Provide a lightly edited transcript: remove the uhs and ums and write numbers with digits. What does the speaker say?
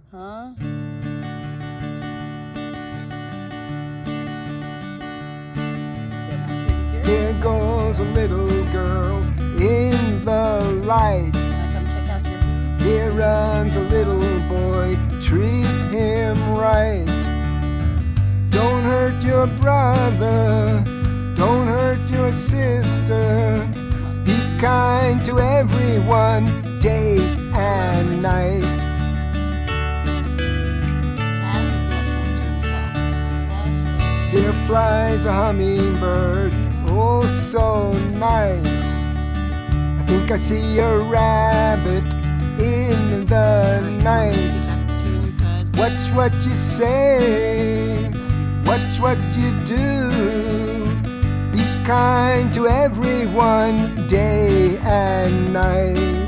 Huh? There goes a little girl in the light. Come check out your boots. Here runs a little boy, treat him right. Don't hurt your brother, don't hurt your sister. Be kind to everyone, day and night. There flies a hummingbird, oh so nice. I think I see a rabbit in the night. Watch what you say, watch what you do. Be kind to everyone, day and night.